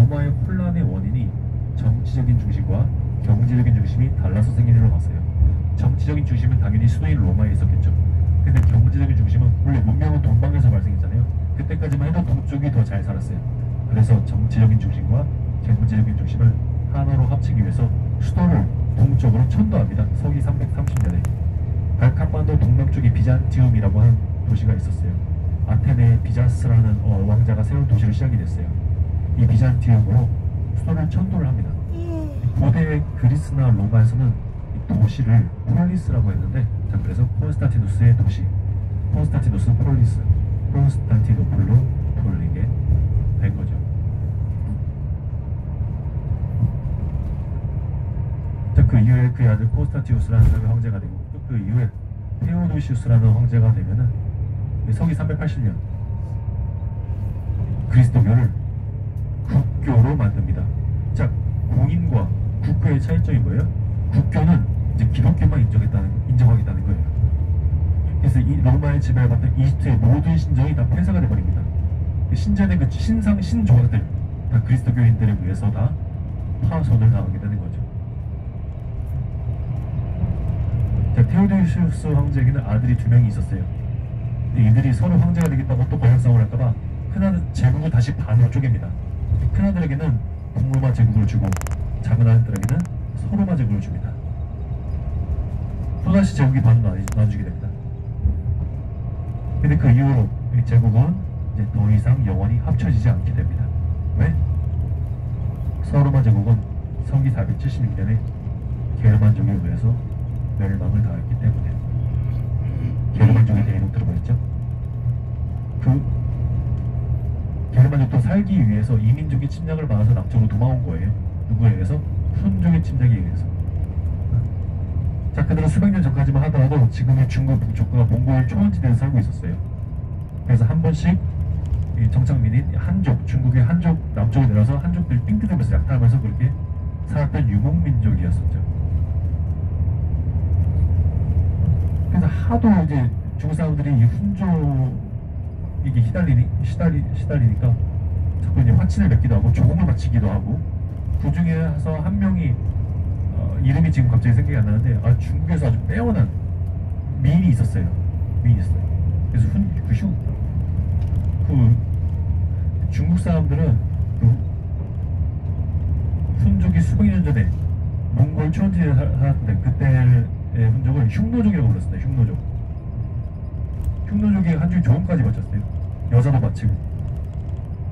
로마의 혼란의 원인이 정치적인 중심과 경제적인 중심이 달라서 생긴 일로 봤어요. 정치적인 중심은 당연히 수도인 로마에 있었겠죠. 근데 경제적인 중심은 원래 문명은 동방에서 발생했잖아요. 그때까지만 해도 동쪽이 더 잘 살았어요. 그래서 정치적인 중심과 경제적인 중심을 하나로 합치기 위해서 수도를 동쪽으로 천도합니다. 서기 330년에. 발칸반도 동남쪽에 비잔티움이라고 하는 도시가 있었어요. 아테네의 비자스라는 왕자가 세운 도시로 시작이 됐어요. 이 비잔티움으로 수도를 천도를 합니다. 고대 그리스나 로마에서는 이 도시를 폴리스라고 했는데, 자, 그래서 콘스탄티누스의 도시, 콘스탄티누스 폴리스, 콘스탄티노플로 돌리게 된 거죠. 자, 그 이후에 그의 아들 콘스탄티누스라는 사람이 황제가 되고, 또 그 이후에 테오도시우스라는 황제가 되면은 서기 380년 그리스도교를 국교로 만듭니다. 자, 공인과 국교의 차이점이 뭐예요? 국교는 이제 기독교만 인정하겠다는 거예요. 그래서 이 로마의 지배를 받던 이집트의 모든 신정이 다 폐쇄가 돼버립니다. 신전의 그 신조각들 다 그리스도교인들에 의해서 다 파손을 당하게 되는 거죠. 자, 테오도시우스 황제에게는 아들이 2명이 있었어요. 근데 이들이 서로 황제가 되겠다고 또 권력싸움을 할까봐 큰아들 제국을 다시 반으로 쪼갭니다. 큰아들에게는 동로마 제국을 주고 작은 아들에게는 서로마 제국을 줍니다. 또다시 제국이 반으로 나눠주게 됩니다. 근데 그 이후로 이 제국은 이제 더 이상 영원히 합쳐지지 않게 됩니다. 왜? 서로마 제국은 서기 476년에 게르만족에 의해서 멸망을 당했기 때문에. 게르만족에 대해서 들어보셨죠? 그 게르만족도 살기 위해서 이민족의 침략을 받아서 남쪽으로 도망온 거예요. 누구에 의해서? 훈족의 침략에 의해서. 자, 그들은 수백 년 전까지만 하더라도 지금의 중국 북쪽과 몽골 초원지대에서 살고 있었어요. 그래서 한 번씩 이 정착민인 한족, 중국의 한족 남쪽에 내려서 한족들 삥 뜯으면서 약탈하면서 그렇게 살았던 유목민족이었었죠. 그래서 하도 이제 중국 사람들이 이 훈족에게 시달리니까 자꾸 이제 화친을 맺기도 하고 조공을 바치기도 하고, 그 중에서 한 명이 이름이 지금 갑자기 생각이 안 나는데, 중국에서 아주 빼어난 미인이 있었어요. 그래서 중국 사람들은 그 훈족이 수백 년 전에 몽골 초원지대에 살았는데 그때의 훈족을 흉노족이라고 불렀어요. 흉노족이 한쪽이 조공까지 바쳤어요. 여자도 바치고.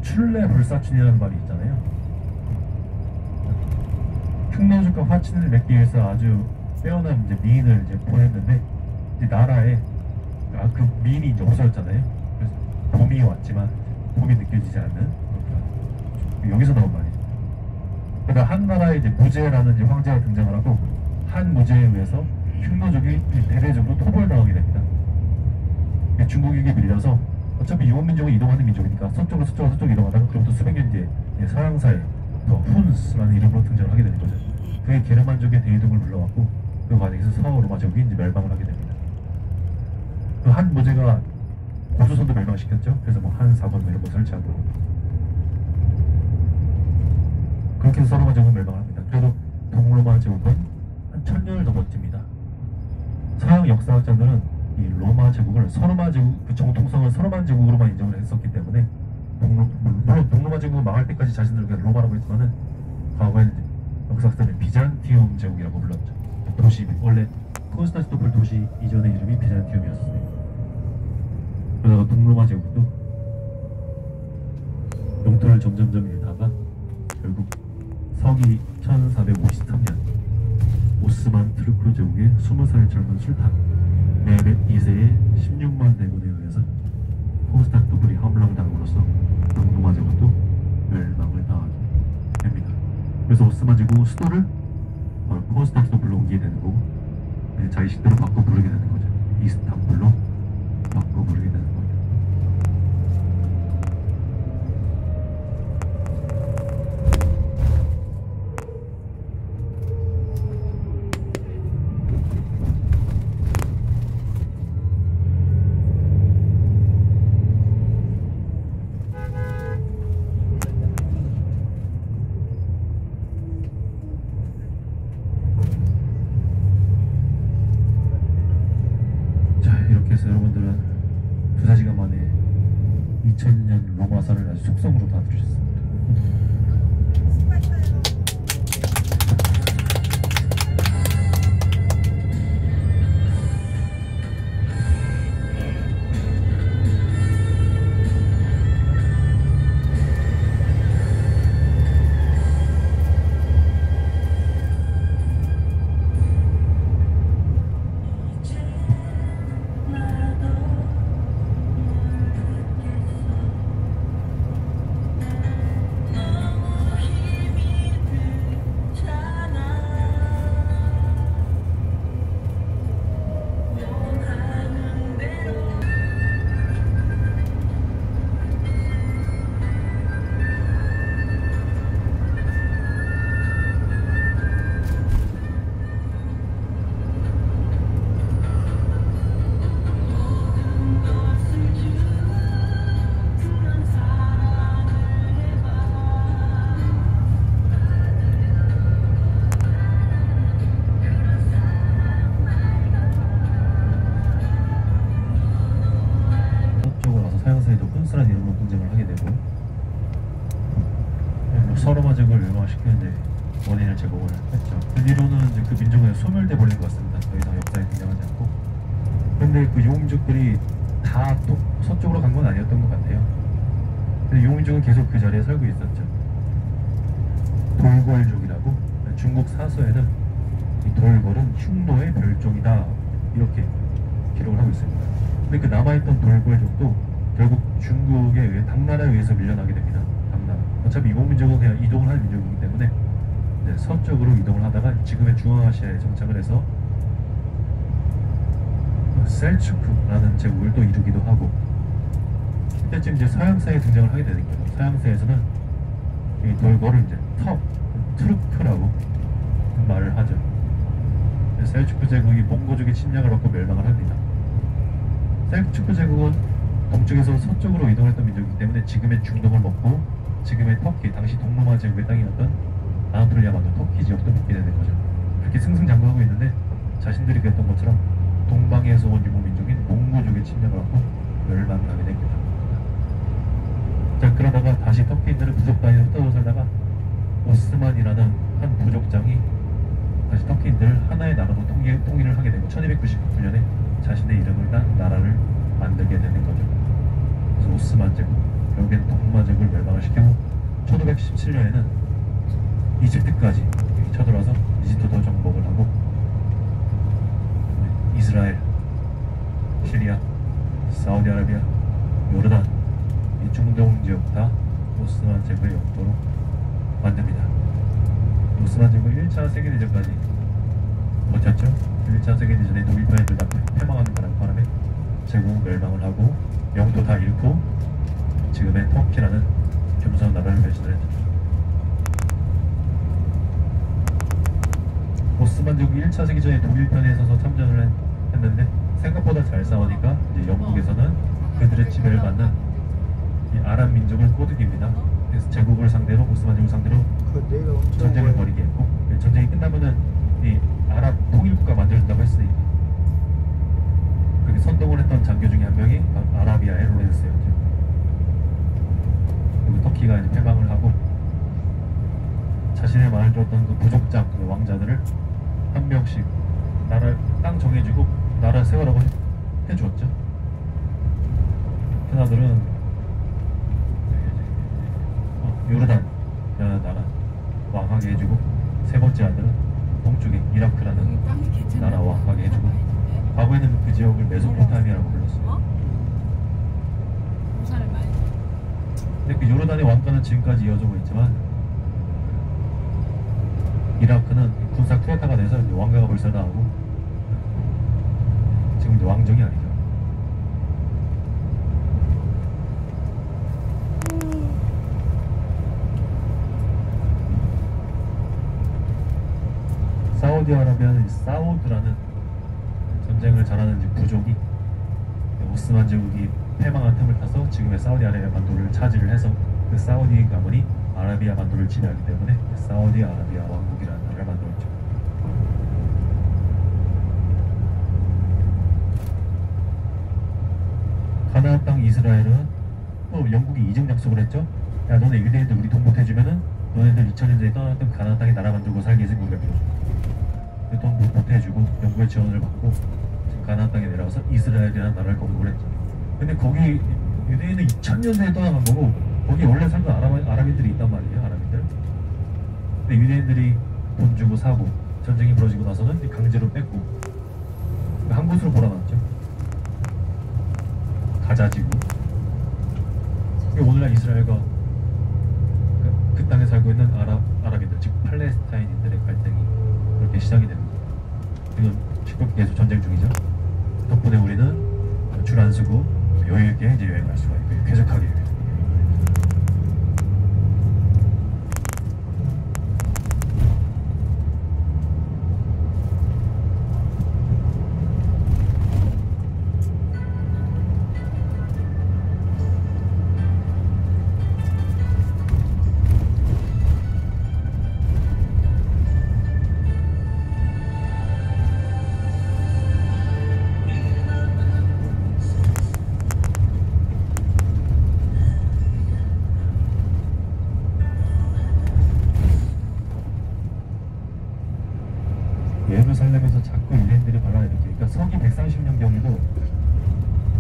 출래불사춘이라는 말이 있잖아요. 흉노족과 화친을 맺기 위해서 아주 빼어난 이제 미인을 이제 보냈는데, 이제 나라에 그 미인이 이제 없어졌잖아요. 그래서 봄이 왔지만 봄이 느껴지지 않는, 여기서 나온 말이죠. 그러니까 한 나라에 이제 무제라는 이제 황제가 등장을 하고, 한 무제에 의해서 흉노족이 대대적으로 토벌당하게 됩니다. 중국에게 밀려서, 어차피 유목민족은 이동하는 민족이니까 서쪽으로 이동하다가 그로부터 수백 년 뒤에 서양사에 더 훈스라는 이름으로 등장을 하게 되는 거죠. 그게 게르만족의 대이동을 불러왔고, 그 과정에서 서로마 제국이 이제 멸망을 하게 됩니다. 그 한 무제가 고조선도 멸망시켰죠. 그래서 뭐 한사권 이런 거 설치하고, 그렇게 해서 서로마 제국은 멸망을 합니다. 그래도 동로마 제국은 한 1000년을 더 버팁니다. 서양 역사학자들은 이 로마 제국을 서로마 제국, 그 정통성을 서로마 제국으로만 인정을 했었기 때문에, 물론 동로마 제국은 망할 때까지 자신들을 그냥 로마라고 했지만은, 과거에는 역사학자들은 비잔티움 제국이라고 불렀죠. 도시, 원래 콘스탄티노플 도시 이전의 이름이 비잔티움이었어요. 그러다가 동로마 제국도 영토를 점점점 잃다가 결국 서기 1453년 오스만 트루크 제국의 20살의 젊은 술탄 메헷 2세의 16만 대군에 의해서 콘스탄티노플이 함락을 당함으로써 동로마 제국도 멸망을 당하게 됩니다. 그래서 오스만 제국은 수도를 콘스탄티노플로 옮기게 되는 거고, 자기 식대로 바꿔 부르게 되는 거죠. 이스탄불로 바꿔 부르게 되는 거죠. 서로마 제국을 멸망시키는 이제 원인을 제공을 했죠. 그 뒤로는 이제 그 민족은 소멸돼 버린 것 같습니다. 더 이상 역사에 등장하지 않고. 근데 그 용민족들이 다 서쪽으로 간 건 아니었던 것 같아요. 근데 용민족은 계속 그 자리에 살고 있었죠. 돌궐족이라고 중국 사서에는 이 돌궐은 흉노의 별종이다 이렇게 기록을 하고 있습니다. 근데 그 남아있던 돌궐족도 결국 중국에 의해 당나라에 의해서 밀려나게 됩니다. 당나라. 어차피 이몽민족은 그냥 이동을 할 민족이기 때문에 서쪽으로 이동을 하다가 지금의 중앙아시아에 정착을 해서 셀츠쿠라는 제국을 또 이루기도 하고, 이때쯤 이제 서양사에 등장을 하게 되는 거예요. 서양사에서는 이 돌궐을 이제 트루크라고 말을 하죠. 셀츠쿠 제국이 몽고족의 침략을 받고 멸망을 합니다. 셀츠쿠 제국은 동쪽에서 서쪽으로 이동했던 민족이기 때문에 지금의 중동을 먹고 지금의 터키, 당시 동로마 제국의 땅이었던 아나톨리아 반도 터키 지역도 먹게 되는 거죠. 그렇게 승승장구하고 있는데 자신들이 그랬던 것처럼 동방에서 온 유목민족인 몽고족의 침략을 받고 멸망을 하게 됩니다. 자, 그러다가 다시 터키인들은 부족 단위로 흩어져 살다가 오스만이라는 한 부족장이 다시 터키인들을 하나의 나라로 통일을 하게 되고 1299년에 자신의 이름을 딴 나라를 만들게 되는 거죠. 그래서 오스만 제국, 결국엔 동로마 제국을 멸망을 시키고 1517년에는 이집트까지 쳐들어와서 이집트도 정복을 하고 이스라엘, 시리아, 사우디아라비아, 요르단, 이 중동 지역 다 오스만 제국의 영토로 만듭니다. 오스만 제국 1차 세계대전까지 버텼죠. 1차 세계대전에 독일편애들 다 패망하는 바람에 제국 멸망을 하고 영토 다 잃고 지금의 터키라는 겸손한 나라를 배신을 했죠. 오스만 제국 1차 세계전에 독일편에 서서 참전을 했는데 생각보다 잘 싸우니까 이제 영국에서는 그들의 지배를 받는 이 아랍 민족을 꼬드깁니다. 그래서 제국을 상대로, 오스만 제국을 상대로 전쟁을 벌이게 했고, 전쟁이 끝나면은 이 아랍 통일국가 만들어준다고 했으니 그렇게 선동을 했던 장교 중에 한 명이 아라비아의 로렌스였죠. 그리고 터키가 이제 패망을 하고 자신의 말을 들었던 그 부족장, 그 왕자들을 한 명씩 나라 땅 정해주고 나라 세워라고 해주었죠. 하나들은 요르단 나라 왕하게 해주고, 세 번째 아들은 동쪽에 이라크라는 나라 왕하게 해주고, 과거에는 그 지역을 메소포타미아라고 불렀어요. 근데 그 요르단의 왕가는 지금까지 이어지고 있지만 이라크는 군사 쿠데타가 돼서 이제 왕가가 불살당하고 지금 이제 왕정이 아니죠. 사우디아라비아는 사우드라는 전쟁을 잘하는 부족이 오스만 제국이 패망한 틈을 타서 지금의 사우디아라비아 반도를 차지를 해서 그 사우디 가문이 아라비아 반도를 지배하기 때문에 사우디아라비아 왕국이라는 나라를 만들었죠. 가나안 땅 이스라엘은 또 영국이 이적 약속을 했죠. 야, 너네 유대인들 우리 돈 못해주면은 너네들 2000년 전에 떠났던 가나안 땅에 나라 만들고 살게 해서 우리가 빌어줘. 돈 못해주고 영국의 지원을 받고 지금 가나안 땅에 내려와서 이스라엘이라는 나라를 건국을 했죠. 근데 거기 유대인은 2000년 전에 떠나간 거고 거기 원래 살던 아랍인들이 있단 말이에요. 아랍인들. 근데 유대인들이 돈 주고 사고 전쟁이 벌어지고 나서는 강제로 뺐고 한 곳으로 몰아놨죠. 가자지구. 오늘날 이스라엘과 그 땅에 살고 있는 아랍인들, 즉 팔레스타인인들의 갈등이 그렇게 시작이 됩니다. 지금 시끄럽게 계속 전쟁 중이죠. 덕분에 우리는 줄 안 서고 여유있게 이제 여행할 수가 있고 쾌적하게 살려면서 자꾸 유대인들이 발라내릴게요. 그러니까 서기 130년 경에도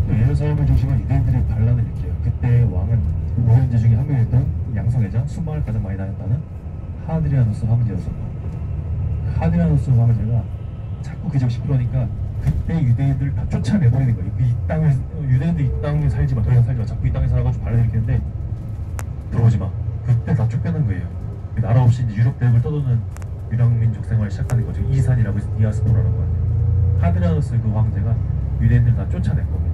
예루살렘을 중심으로 유대인들이 발라내릴게요. 그때 왕은 5형제 중에 한 명이었던 양성애자, 순방을 가장 많이 다녔다는 하드리아누스 황제였었고, 하드리아누스 황제가 자꾸 기적시키려니까 그때 유대인들을 다 쫓아내버리는 거예요. 이 땅을, 유대인들 이 땅에 살지 마, 더 이상 살지 마. 자꾸 이 땅에 살아가지고 발라내리는데 들어오지 마. 그때 다 쫓겨난 거예요. 나라 없이 이제 유럽 대륙을 떠도는 유랑민족 생활을 시작하는 거죠. 이산이라고 해서 디아스포라라고 하죠. 하드리아누스 그 황제가 유대인들 다 쫓아낸 겁니다.